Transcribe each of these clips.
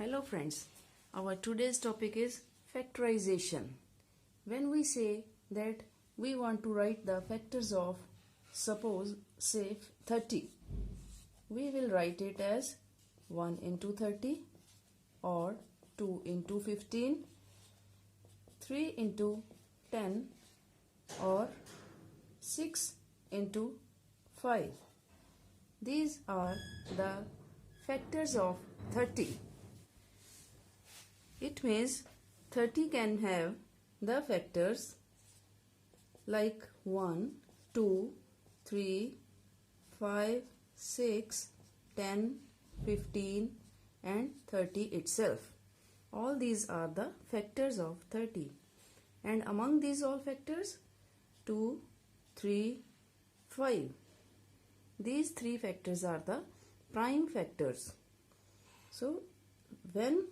Hello friends, our today's topic is factorization. When we say that we want to write the factors of, suppose, say 30, we will write it as 1 into 30 or 2 into 15, 3 into 10 or 6 into 5. These are the factors of 30. It means 30 can have the factors like 1, 2, 3, 5, 6, 10, 15 and 30 itself. All these are the factors of 30. And among these all factors, 2, 3, 5. These three factors are the prime factors. So, when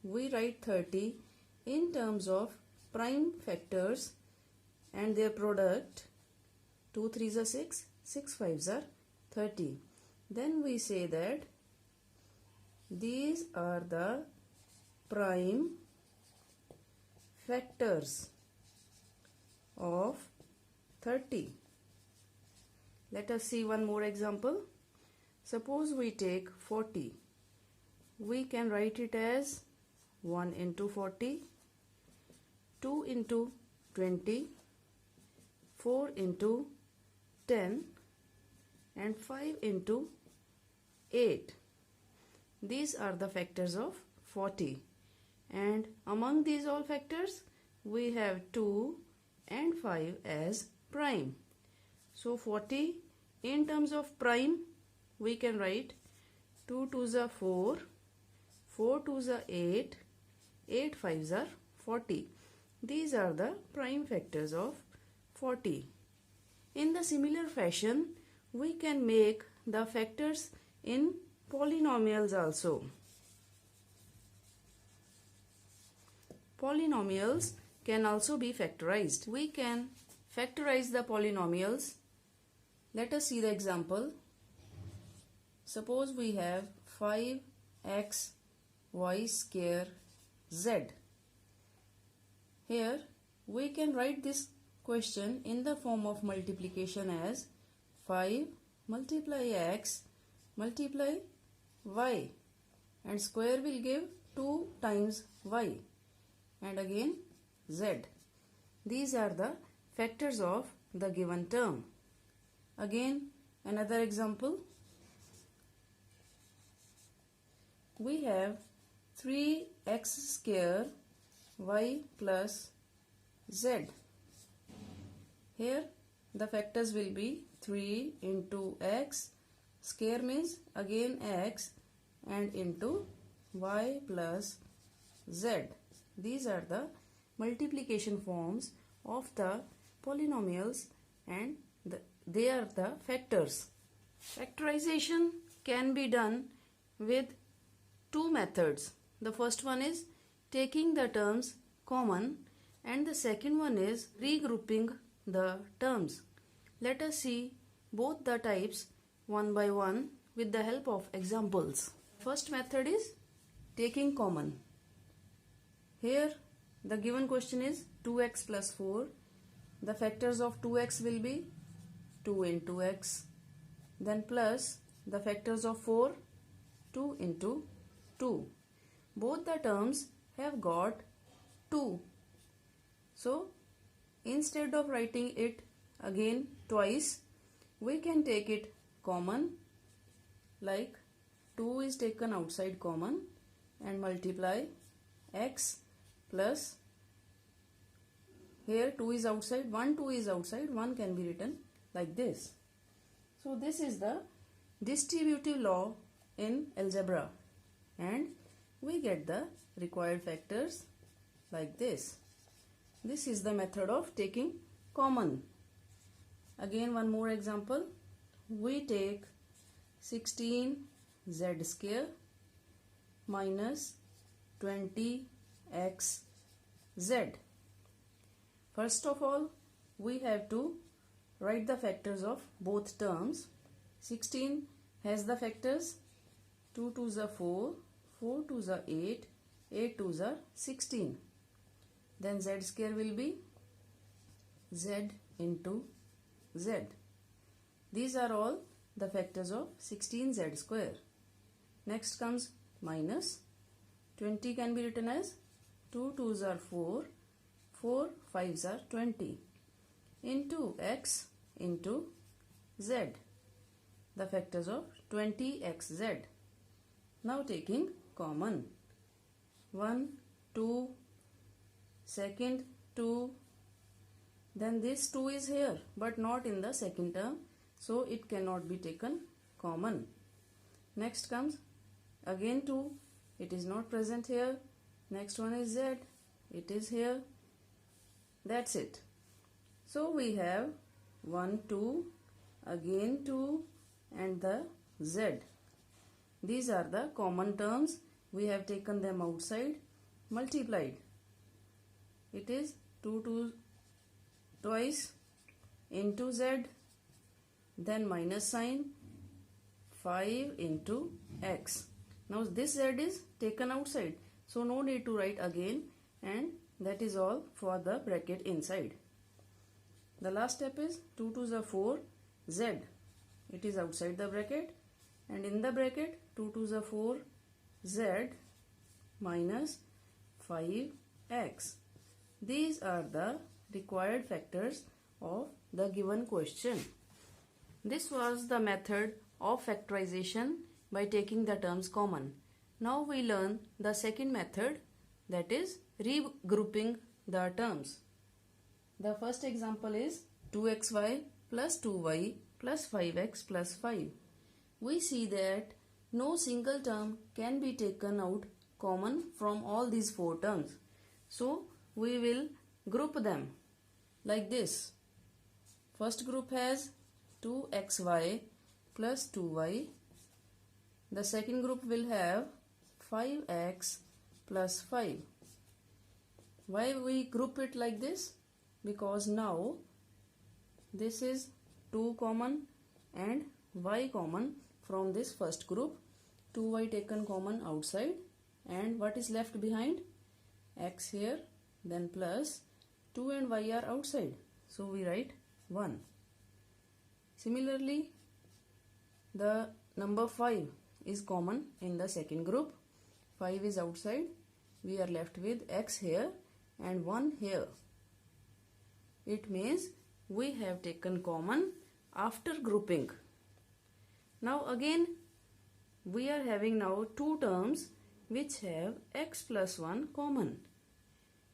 we write 30 in terms of prime factors and their product, 2 3s are 6, 6 5s are 30. Then we say that these are the prime factors of 30. Let us see one more example. Suppose we take 40. We can write it as 1 into 40, 2 into 20, 4 into 10 and 5 into 8. These are the factors of 40. And among these all factors, we have 2 and 5 as prime. So 40 in terms of prime, we can write 2 2s are 4, 4 2s are 8, 8 5s are 40. These are the prime factors of 40. In the similar fashion, we can make the factors in polynomials also. Polynomials can also be factorized. We can factorize the polynomials. Let us see the example. Suppose we have 5x y square z. Here we can write this question in the form of multiplication as 5 multiply x multiply y, and square will give 2 times y and again z. These are the factors of the given term. Again another example. We have 3x square y plus z. Here the factors will be 3 into x, square means again x, and into y plus z. These are the multiplication forms of the polynomials and they are the factors. Factorization can be done with two methods. The first one is taking the terms common and the second one is regrouping the terms. Let us see both the types one by one with the help of examples. First method is taking common. Here the given question is 2x plus 4. The factors of 2x will be 2 into x. Then plus the factors of 4, 2 into 2. Both the terms have got 2. So instead of writing it again twice, we can take it common, like 2 is taken outside common and multiply x plus, here 2 is outside, 1 2 is outside, 1 can be written like this. So this is the distributive law in algebra and we get the required factors like this. This is the method of taking common. Again one more example. We take 16z square minus 20xz. First of all, we have to write the factors of both terms. 16 has the factors 2 2s are 4, 4 2s are 8, 8 2s are 16. Then z square will be z into z. These are all the factors of 16z square. Next comes minus. 20 can be written as 2 2s are 4, 4 5s are 20 into x into z, the factors of 20xz. Now taking common, 1, 2, second 2, then this 2 is here but not in the second term, so it cannot be taken common. Next comes again 2, it is not present here. Next one is z, it is here. That's it. So we have 1 2, again 2 and the z. These are the common terms. We have taken them outside, multiplied. It is 2 2 twice into z, then minus sign, 5 into x. Now this z is taken outside, so no need to write again, and that is all for the bracket inside. The last step is 2 2s are 4, z. It is outside the bracket, and in the bracket 2 2s are 4, z minus 5x. These are the required factors of the given question. This was the method of factorization by taking the terms common. Now we learn the second method, that is regrouping the terms. The first example is 2xy plus 2y plus 5x plus 5. We see that no single term can be taken out common from all these four terms. So we will group them like this. First group has 2xy plus 2y. The second group will have 5x plus 5. Why we group it like this? Because now this is 2 common and y common from this first group. 2y taken common outside, and what is left behind? X here, then plus 2 and y are outside, so we write 1. Similarly, the number 5 is common in the second group. 5 is outside, we are left with x here and 1 here. It means we have taken common after grouping. Now again we are having now two terms which have x plus 1 common.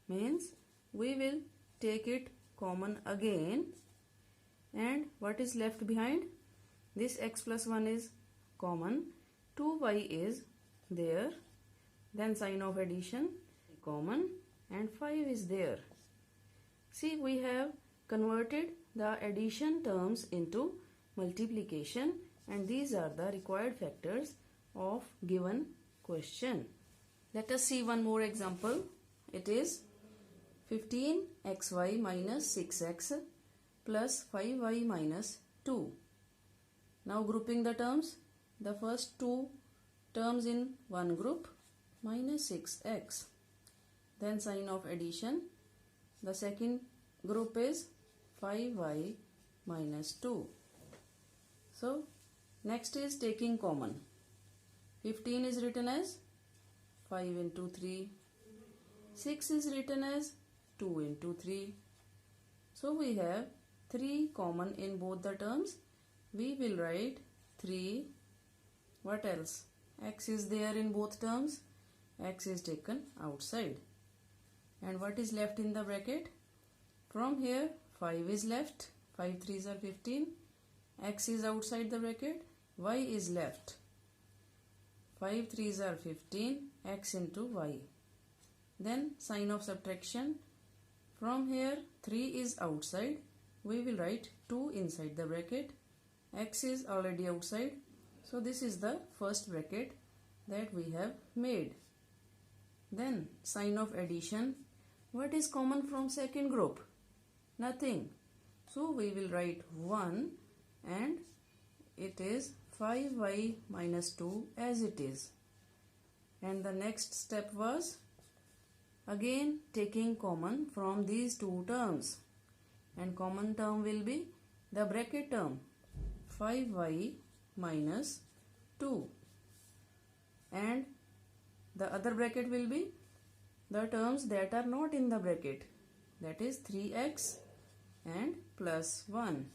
Means we will take it common again, and what is left behind? This x plus 1 is common, 2y is there, then sign of addition common, and 5 is there. See, we have converted the addition terms into multiplication, and these are the required factors of given question. Let us see one more example. It is 15xy minus 6x plus 5y minus 2. Now grouping the terms. The first two terms in one group, minus 6x. Then sign of addition. The second group is 5y minus 2. So next is taking common. 15 is written as 5 into 3. 6 is written as 2 into 3. So we have 3 common in both the terms. We will write 3. What else? X is there in both terms. X is taken outside. And what is left in the bracket? From here 5 is left. 5 3s are 15. X is outside the bracket. Y is left. 5 3s are 15. X into y. Then sign of subtraction. From here 3 is outside. We will write 2 inside the bracket. X is already outside. So this is the first bracket that we have made. Then sign of addition. What is common from second group? Nothing. So we will write 1, and it is 5y minus 2 as it is. And the next step was again taking common from these two terms. And common term will be the bracket term 5y minus 2. And the other bracket will be the terms that are not in the bracket, that is 3x and plus 1.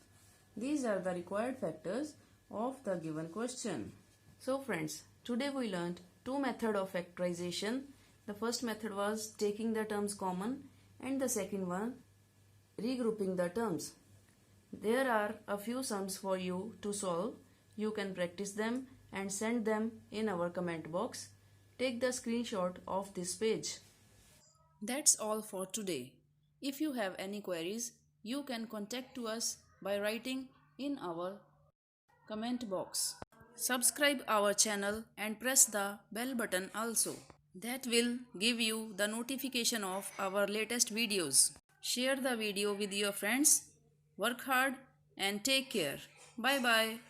These are the required factors of the given question. So friends, today we learned two methods of factorization. The first method was taking the terms common and the second one regrouping the terms. There are a few sums for you to solve. You can practice them and send them in our comment box. Take the screenshot of this page. That's all for today. If you have any queries, you can contact to us by writing in our comment box. Subscribe our channel and press the bell button also. That will give you the notification of our latest videos. Share the video with your friends. Work hard and take care. Bye bye.